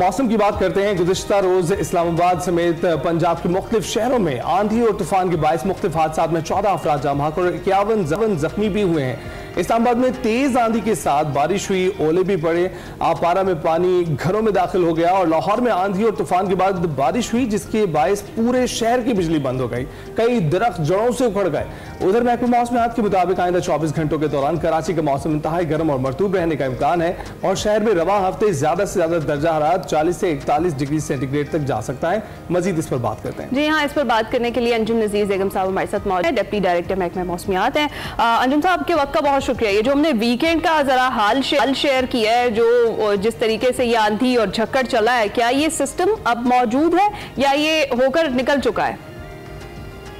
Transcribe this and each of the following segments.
मौसम की बात करते हैं। गुज़िश्ता रोज इस्लामाबाद समेत पंजाब के मुख्तलिफ शहरों में आंधी और तूफान के बायस मुख्तलिफ हादसात में 14 अफराद जाँ बहक और 51 जख्मी भी हुए हैं। इस्लामाबाद में तेज आंधी के साथ बारिश हुई, ओले भी पड़े, आपारा में पानी घरों में दाखिल हो गया और लाहौर में आंधी और तूफान के बाद बारिश हुई जिसके बायस पूरे शहर की बिजली बंद हो गई, कई दरख्त जड़ों से उखड़ गए। उधर महकमा मौसमियात के मुताबिक आइंदा 24 घंटों के दौरान कराची का मौसम इंतहाई गर्म और मरतूब रहने का इम्कान है और शहर में रवा हफ्ते ज्यादा से ज्यादा दर्जा हरारत 40 से 41 डिग्री सेंटीग्रेड तक जा सकता है। मजीद इस पर बात करते हैं। जी हाँ, इस पर बात करने के लिए अंजुम नज़ीर बेगम साहब हमारे साथ मौजूद है, डिप्टी डायरेक्टर महकमा मौसमियात हैं। अंजुम साहब, आपके वक्त का बहुत शुक्रिया। ये जो हमने वीकेंड का जरा हाल शेयर किया है, जो जिस तरीके से ये आंधी और झक्कड़ चला है, क्या ये सिस्टम अब मौजूद है या ये होकर निकल चुका है?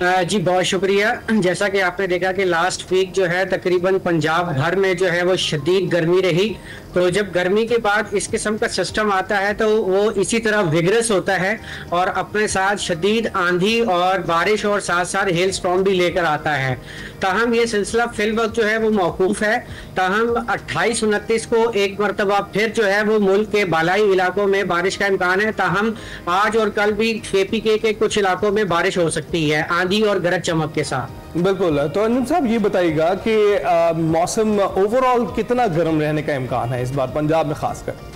जी बहुत शुक्रिया। जैसा कि आपने देखा कि लास्ट वीक जो है तकरीबन पंजाब भर में जो है वो शदीद गर्मी रही, तो जब गर्मी के बाद इस किस्म का सिस्टम आता है तो वो इसी तरह विग्रस होता है और अपने साथ शदीद आंधी और बारिश और साथ साथ हेल स्टॉर्म भी लेकर आता है। ताहम ये सिलसिला फिल वक्त जो है वो मौकूफ है। ताहम 28-29 को एक मरतबा फिर जो है वो मुल्क के बालाई इलाकों में बारिश का इम्कान है। ताहम आज और कल भी KPK के कुछ इलाकों में बारिश हो सकती है आंधी और गरज चमक के साथ। बिल्कुल। तो अंजुम साहब, ये बताइएगा कि मौसम ओवरऑल कितना गर्म रहने का इम्कान है इस बार पंजाब में खासकर?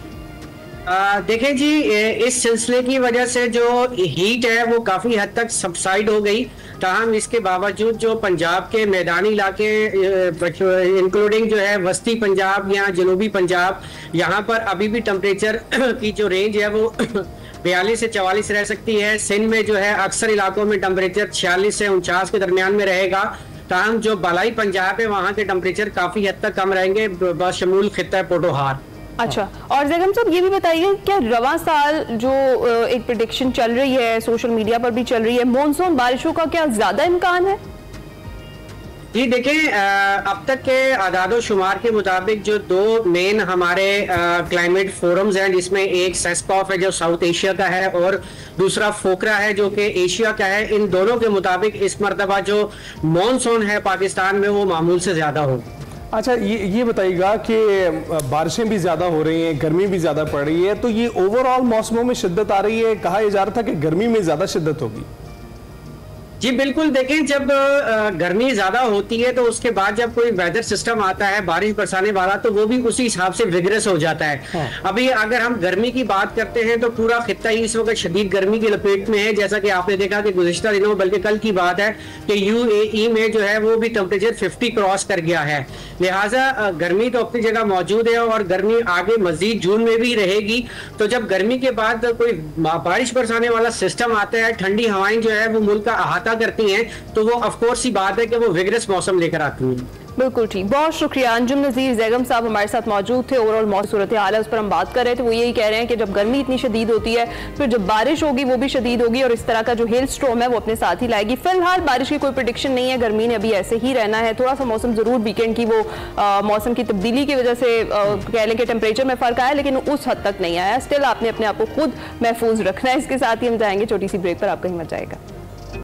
देखें जी, इस सिलसिले की वजह से जो हीट है वो काफ़ी हद तक सबसाइड हो गई। ताहम इसके बावजूद जो पंजाब के मैदानी इलाके इंक्लूडिंग जो है वस्ती पंजाब या जनूबी पंजाब, यहाँ पर अभी भी टेम्परेचर की जो रेंज है वो 42 से 44 रह सकती है। सिंध में जो है अक्सर इलाकों में टेम्परेचर 46 से 49 के दरमियान में रहेगा। ताहम जो बालाई पंजाब है वहाँ के टेम्परेचर काफ़ी हद तक कम रहेंगे बशमूल खित्ता पोटोहार। अच्छा, और बेगम साहब ये भी बताइए, क्या रवा साल जो एक प्रेडिक्शन चल रही है, सोशल मीडिया पर भी चल रही है, मॉनसून बारिशों का क्या ज्यादा इम्कान है? जी देखें, अब तक के आदादो शुमार के मुताबिक जो दो मेन हमारे क्लाइमेट फोरम्स हैं, जिसमें एक सेस्कॉफ है जो साउथ एशिया का है और दूसरा फोकरा है जो कि एशिया का है, इन दोनों के मुताबिक इस मरतबा जो मॉनसून है पाकिस्तान में वो मामूल से ज़्यादा हो। अच्छा, ये बताइएगा कि बारिशें भी ज़्यादा हो रही हैं, गर्मी भी ज़्यादा पड़ रही है, तो ये ओवरऑल मौसमों में शिद्दत आ रही है। कहा जा रहा था कि गर्मी में ज़्यादा शिद्दत होगी। जी बिल्कुल। देखें, जब गर्मी ज्यादा होती है तो उसके बाद जब कोई वेदर सिस्टम आता है बारिश बरसाने वाला, तो वो भी उसी हिसाब से विग्रस हो जाता है। हाँ। अभी अगर हम गर्मी की बात करते हैं तो पूरा खित्ता ही इस वक्त शदीद गर्मी की लपेट में है। जैसा कि आपने देखा कि गुज़िश्ता दिनों, बल्कि कल की बात है कि UAE में जो है वो भी टेम्परेचर 50 क्रॉस कर गया है। लिहाजा गर्मी तो अपनी जगह मौजूद है और गर्मी आगे मजीद जून में भी रहेगी। तो जब गर्मी के बाद कोई बारिश बरसाने वाला सिस्टम आता है, ठंडी हवाएं जो है वो मुल्क का अहाता करती हैं, तो वो ऑफ कोर्स ही बात है कि वो विग्रस मौसम लेकर आती हैं। बिल्कुल ठीक, बहुत शुक्रिया। अंजुम नज़ीर बेगम साहब हमारे साथ मौजूद थे। ओवरऑल मौसम सूरत हाल है उस पर हम बात कर रहे थे। वो यही कह रहे हैं कि जब गर्मी इतनी शदीद होती है, फिर जब बारिश होगी वो भी शदीद होगी और इस तरह का जो हेल स्टॉर्म है वो अपने साथ ही लाएगी। फिलहाल बारिश की कोई प्रेडिक्शन नहीं है, गर्मी ने अभी ऐसे ही रहना है। थोड़ा सा मौसम जरूर वीकेंड की वो मौसम की तब्दीली की वजह से कह लें कि टेम्परेचर में फर्क आया, लेकिन उस हद तक नहीं आया। स्टिल आपने अपने आप को खुद महफूज रखना है। इसके साथ ही हम जाएंगे छोटी सी ब्रेक पर, आप कहीं मत जाएगा।